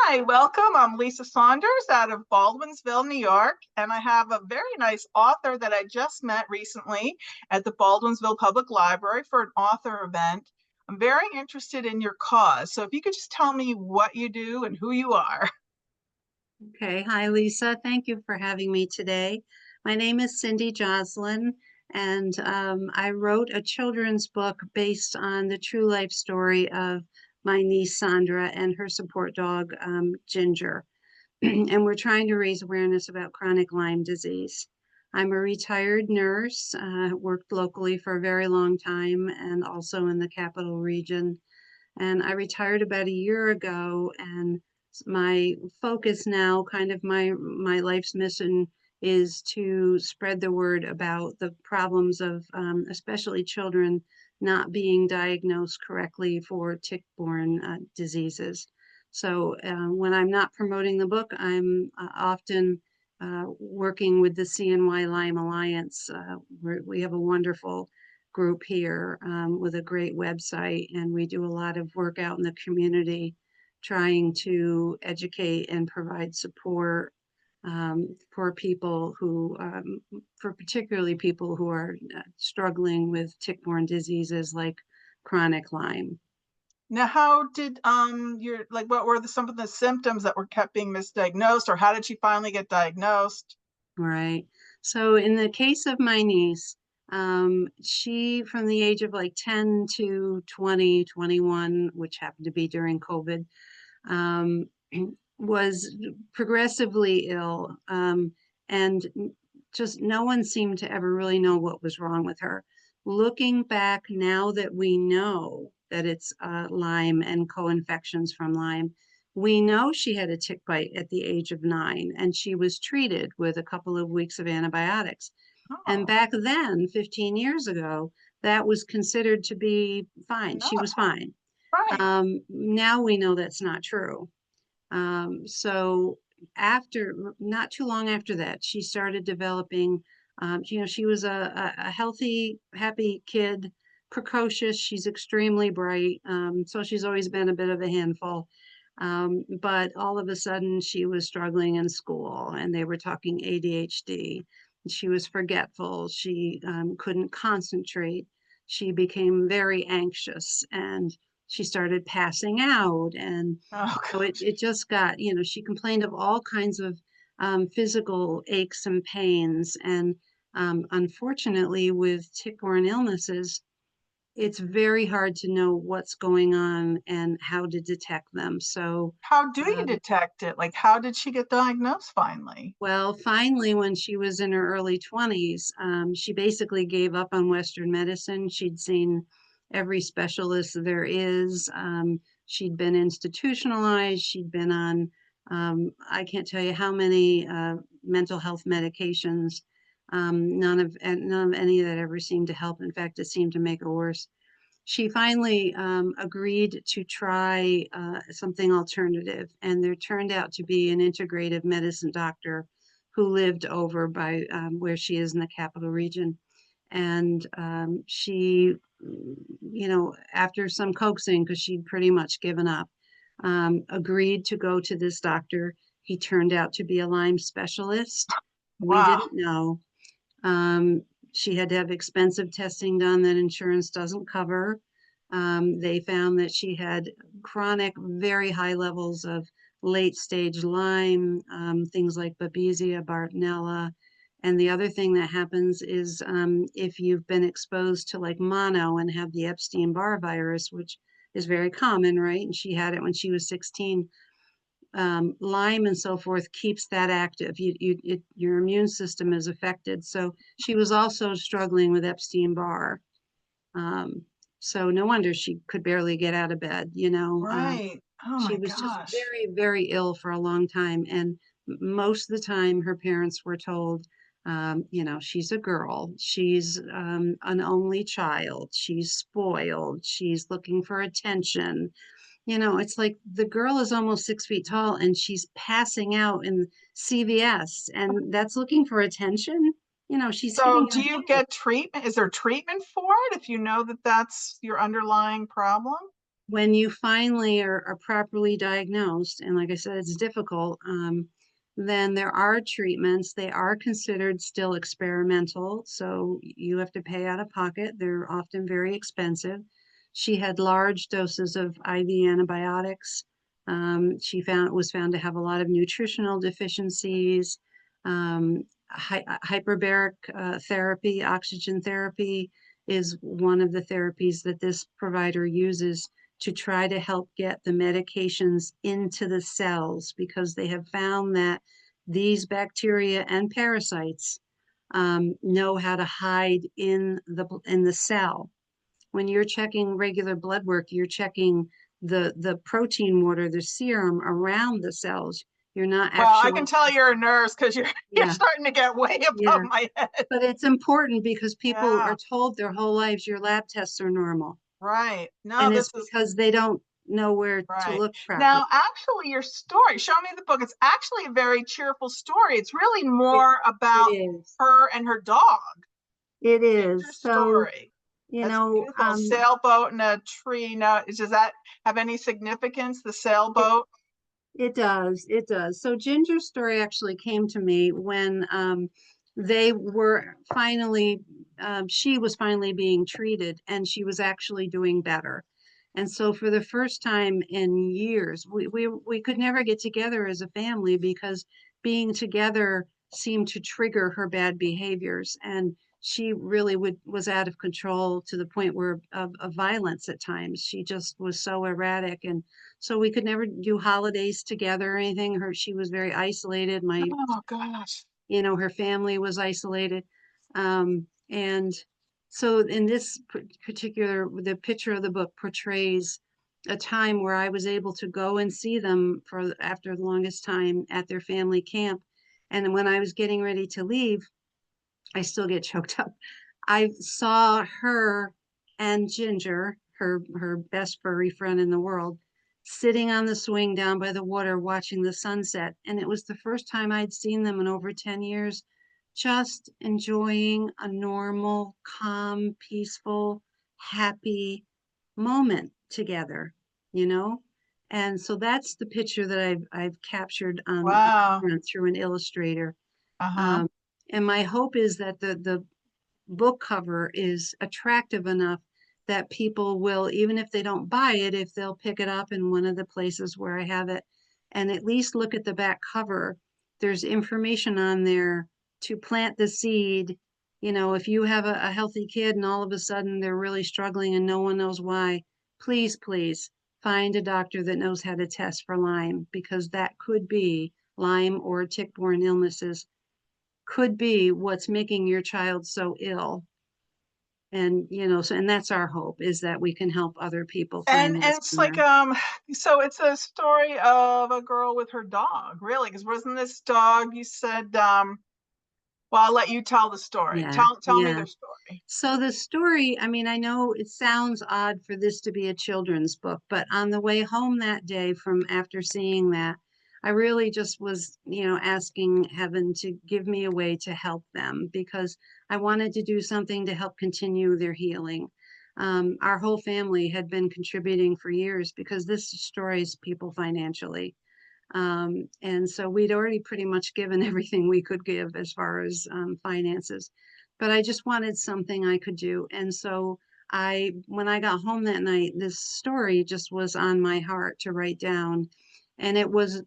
Hi, welcome. I'm Lisa Saunders out of Baldwinsville, New York, and I have a very nice author that I just met recently at the Baldwinsville Public Library for an author event. I'm very interested in your cause, so if you could just tell me what you do and who you are. Okay, hi Lisa. Thank you for having me today. My name is Cindy Joslin, and I wrote a children's book based on the true life story of my niece Sandra and her support dog Ginger. And we're trying to raise awareness about chronic Lyme disease. I'm a retired nurse, worked locally for a very long time and also in the capital region. And I retired about a year ago, and my focus now, kind of my life's mission, is to spread the word about the problems of especially children not being diagnosed correctly for tick-borne diseases. So when I'm not promoting the book, I'm often working with the CNY Lyme Alliance. We have a wonderful group here with a great website, and we do a lot of work out in the community trying to educate and provide support for people who, for particularly people who are struggling with tick-borne diseases like chronic Lyme. Now, how did what were some of the symptoms that were kept being misdiagnosed, or how did she finally get diagnosed? Right. So in the case of my niece, she, from the age of like 10 to 20, 21, which happened to be during COVID, um, was progressively ill. And just no one seemed to ever really know what was wrong with her. Looking back now that we know that it's Lyme and co-infections from Lyme, we know she had a tick bite at the age of 9, and she was treated with a couple of weeks of antibiotics. And Oh, back then, 15 years ago, that was considered to be fine. no, She was fine. right. Now we know that's not true. So not too long after that, she started developing, she was a healthy, happy kid, precocious. She's extremely bright. So she's always been a bit of a handful. But all of a sudden she was struggling in school, and they were talking ADHD. She was forgetful. She couldn't concentrate. She became very anxious, and she started passing out, and Oh, so gosh. it just got, she complained of all kinds of physical aches and pains. And unfortunately, with tick-borne illnesses, it's very hard to know what's going on and how to detect them. So, How do you um, detect it? Like, how did she get diagnosed finally? well, finally, when she was in her early 20s, she basically gave up on Western medicine. She'd seen every specialist there is. She'd been institutionalized. She'd been on, I can't tell you how many mental health medications. None of any that ever seemed to help. In fact, it seemed to make her worse. She finally agreed to try something alternative, and there turned out to be an integrative medicine doctor who lived over by where she is in the capital region. And she, after some coaxing, because she'd pretty much given up, agreed to go to this doctor. He turned out to be a Lyme specialist. We Wow. didn't know. Um, she had to have expensive testing done that insurance doesn't cover. They found that she had chronic, very high levels of late stage Lyme, things like Babesia, Bartonella. And the other thing that happens is if you've been exposed to like mono and have the Epstein-Barr virus, which is very common, right? And she had it when she was 16. Lyme and so forth keeps that active. Your immune system is affected. So she was also struggling with Epstein-Barr. Um, so no wonder she could barely get out of bed. Right. Oh She my was just gosh. very, very ill for a long time. And most of the time, her parents were told, she's a girl, she's an only child, she's spoiled, she's looking for attention. It's like the girl is almost 6 feet tall and she's passing out in CVS, and that's looking for attention. She's So, hitting do her you head. get treatment? Is there treatment for it if you know that that's your underlying problem? when you finally are properly diagnosed, and like I said, it's difficult, then there are treatments. They are considered still experimental, so you have to pay out of pocket. They're often very expensive. She had large doses of IV antibiotics. She was found to have a lot of nutritional deficiencies, hyperbaric therapy, oxygen therapy is one of the therapies that this provider uses to try to help get the medications into the cells, because they have found that these bacteria and parasites know how to hide in the cell. When you're checking regular blood work, you're checking the protein water, the serum around the cells. You're not Well, I actually, can tell you're a nurse because you're yeah, starting to get way above yeah. my head. But it's important because people Yeah, are told their whole lives your lab tests are normal. right. No, And it's this is because they don't know where to right. look properly. Now, actually, your story, show me the book. It's actually a very cheerful story. It's really It, more it about is. her and her dog. It Ginger's is. So, story. you That's know, beautiful. Sailboat and a tree. Now, does that have any significance, the it, sailboat? it does. It does. So Ginger's story actually came to me when they were finally, she was finally being treated and she was actually doing better. And so for the first time in years, we could never get together as a family because being together seemed to trigger her bad behaviors. And she really was out of control to the point where of violence at times. She just was so erratic. And so we could never do holidays together or anything. She was very isolated. Oh, gosh. Her family was isolated. And so in this particular, the picture of the book portrays a time where I was able to go and see them for after the longest time at their family camp. And when I was getting ready to leave, I still get choked up. I saw her and Ginger, her best furry friend in the world, sitting on the swing down by the water watching the sunset. And it was the first time I'd seen them in over 10 years, just enjoying a normal, calm, peaceful, happy moment together, you know? And so that's the picture that I've captured on Wow. through an illustrator. Uh-huh. Um, and my hope is that the book cover is attractive enough that people will, even if they don't buy it, if they'll pick it up in one of the places where I have it and at least look at the back cover, there's information on there to plant the seed. If you have a healthy kid and all of a sudden they're really struggling and no one knows why, please, please find a doctor that knows how to test for Lyme, because that could be Lyme or tick-borne illnesses could be what's making your child so ill. And and that's our hope, is that we can help other people And find and that it's like sooner. so it's a story of a girl with her dog, really, because wasn't this dog you said well, I'll let you tell the story. Yeah, Tell me yeah. their story. So the story, I mean, I know it sounds odd for this to be a children's book, but on the way home that day from after seeing that, I really just was, asking heaven to give me a way to help them, because I wanted to do something to help continue their healing. Our whole family had been contributing for years because this destroys people financially. And so we'd already pretty much given everything we could give as far as finances, but I just wanted something I could do. And so when I got home that night, this story just was on my heart to write down. And it was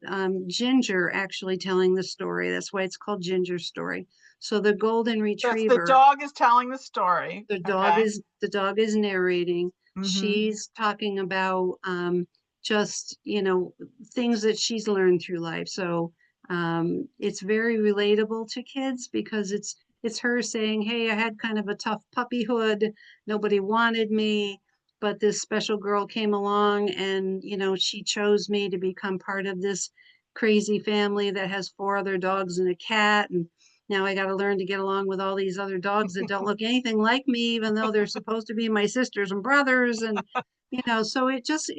Ginger actually telling the story. That's why it's called Ginger's story. So the golden That's the retriever, dog is telling the story. Okay. the dog is narrating. Mm-hmm. She's talking about just things that she's learned through life. So it's very relatable to kids because it's her saying, hey, I had kind of a tough puppyhood, nobody wanted me, but this special girl came along and she chose me to become part of this crazy family that has 4 other dogs and a cat, and now I got to learn to get along with all these other dogs that don't look anything like me, even though they're supposed to be my sisters and brothers. And, so it's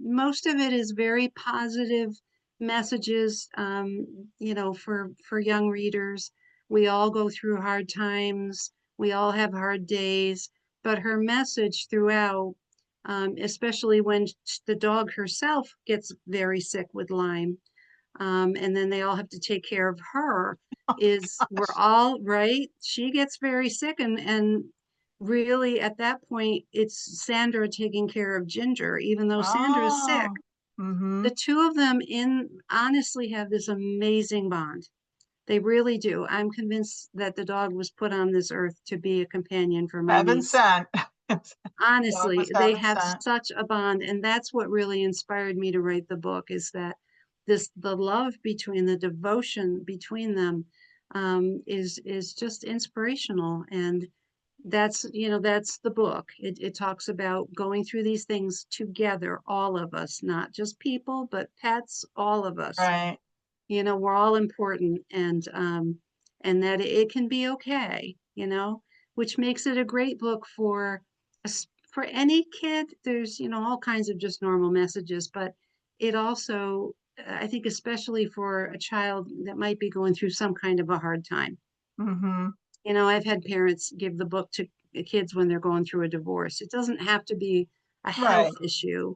most of it is very positive messages, for young readers. We all go through hard times. We all have hard days, but her message throughout especially when the dog herself gets very sick with Lyme. And then they all have to take care of her. Is we're all right. She gets very sick, and really at that point, it's Sandra taking care of Ginger, even though Sandra is sick. Oh. Mm-hmm. The two of them in honestly have this amazing bond. They really do. I'm convinced that the dog was put on this earth to be a companion for my Heaven niece. sent. Dog was Honestly, they heaven have sent. such a bond, and that's what really inspired me to write the book, is that the love between, the devotion between them, is just inspirational. And that's the book. It talks about going through these things together, all of us, not just people, but pets, all of us. Right. We're all important, and that it can be okay, which makes it a great book for any kid. There's, all kinds of just normal messages, but it also, I think, especially for a child that might be going through some kind of a hard time. Mm-hmm. I've had parents give the book to kids when they're going through a divorce. It doesn't have to be a health Right. issue,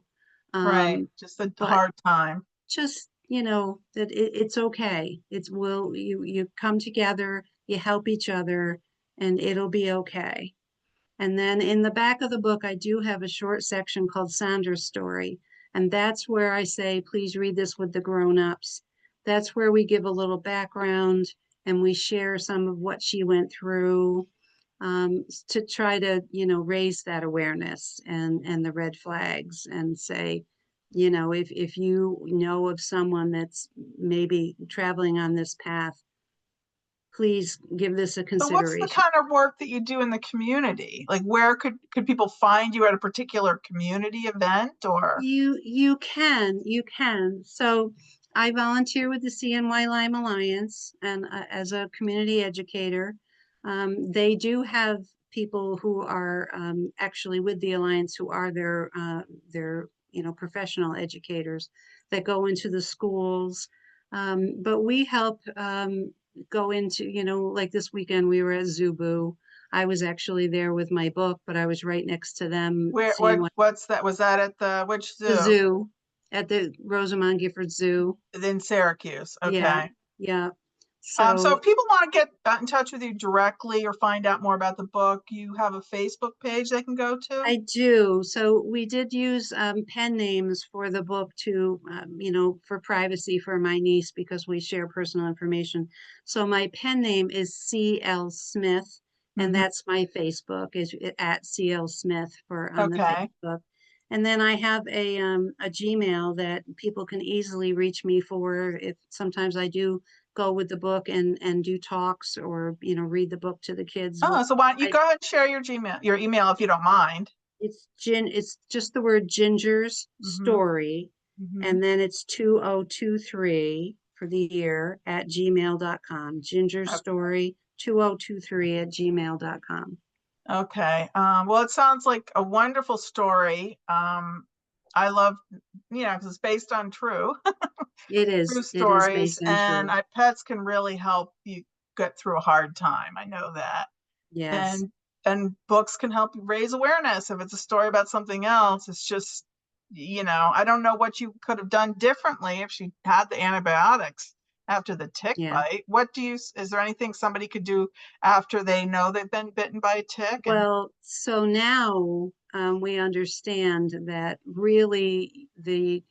Right. Just a but hard time. just that it's okay. You come together, you help each other, and it'll be okay. And then in the back of the book, I do have a short section called Sandra's Story. And that's where I say, please read this with the grown-ups. That's where we give a little background and we share some of what she went through, to try to, raise that awareness and the red flags, and say, if you know of someone that's maybe traveling on this path, please give this a So what's the consideration. kind of work that you do in the community? Like where could people find you at a particular community event or? You can. So I volunteer with the CNY Lyme Alliance, and as a community educator. They do have people who are, actually with the Alliance, who are their professional educators that go into the schools. But we help, go into, like this weekend we were at Zubu. I was actually there with my book, but I was right next to them Where seeing what's that? Was that at the which the zoo? zoo, at the Rosamond Gifford Zoo. In Syracuse. Yeah, Okay. yeah. So So if people want to get in touch with you directly or find out more about the book, you have a Facebook page they can go to? I do. So we did use, pen names for the book to, for privacy for my niece, because we share personal information. So my pen name is CL Smith, and Hmm. that's my Facebook, is at CL Smith for on the Okay. Facebook. And then I have a Gmail that people can easily reach me for, if sometimes I do go with the book and do talks, or read the book to the kids. Oh, so why don't you I go ahead and share your Gmail, your email if you don't mind. It's just the word Ginger's Hmm. Story, Hmm. and then it's 2023 for the year at gmail.com. Ginger's Story 2023 at gmail.com. Okay. Well, it sounds like a wonderful story. I love, because it's based on true It is stories, based on and true. pets can really help you get through a hard time. I know that. Yes. And books can help you raise awareness. If it's a story about something else, it's just, I don't know what you could have done differently if she had the antibiotics after the tick Yeah. bite. Is there anything somebody could do after they know they've been bitten by a tick? And Well, so now, we understand that really the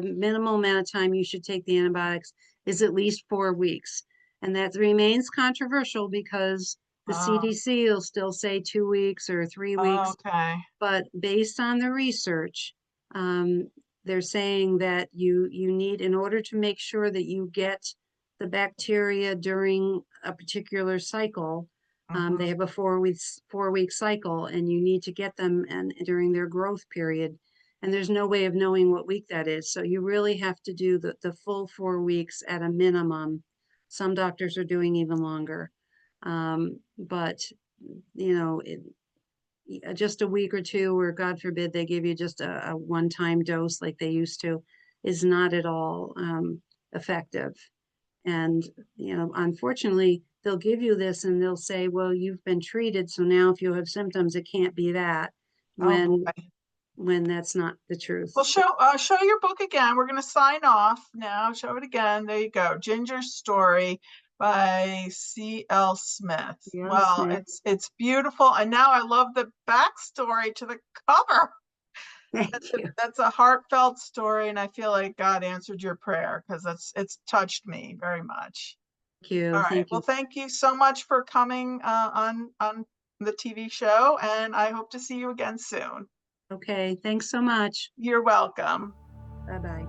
minimal amount of time you should take the antibiotics is at least 4 weeks. And that remains controversial, because the oh, CDC will still say 2 weeks or 3 weeks. okay. But based on the research, um, they're saying that you need, in order to make sure that you get the bacteria during a particular cycle, they Hmm. have a 4-week cycle, and you need to get them and during their growth period. And there's no way of knowing what week that is. So you really have to do the full 4 weeks at a minimum. Some doctors are doing even longer. But just a week or two, or God forbid they give you just a one-time dose like they used to, is not at all, effective. And unfortunately, they'll give you this and they'll say, well, you've been treated, so now if you have symptoms, it can't be that. Oh When boy. when that's not the truth. Well, show your book again. We're going to sign off now. Show it again. There you go. Ginger's Story by C.L. Smith. C.L. Well, Smith. it's beautiful. And now I love the backstory to the cover. Thank you. That's a heartfelt story, and I feel like God answered your prayer because it's touched me very much. Thank you. All right. Thank Well, you. thank you so much for coming on the TV show, and I hope to see you again soon. Okay. Thanks so much. You're welcome. Bye-bye.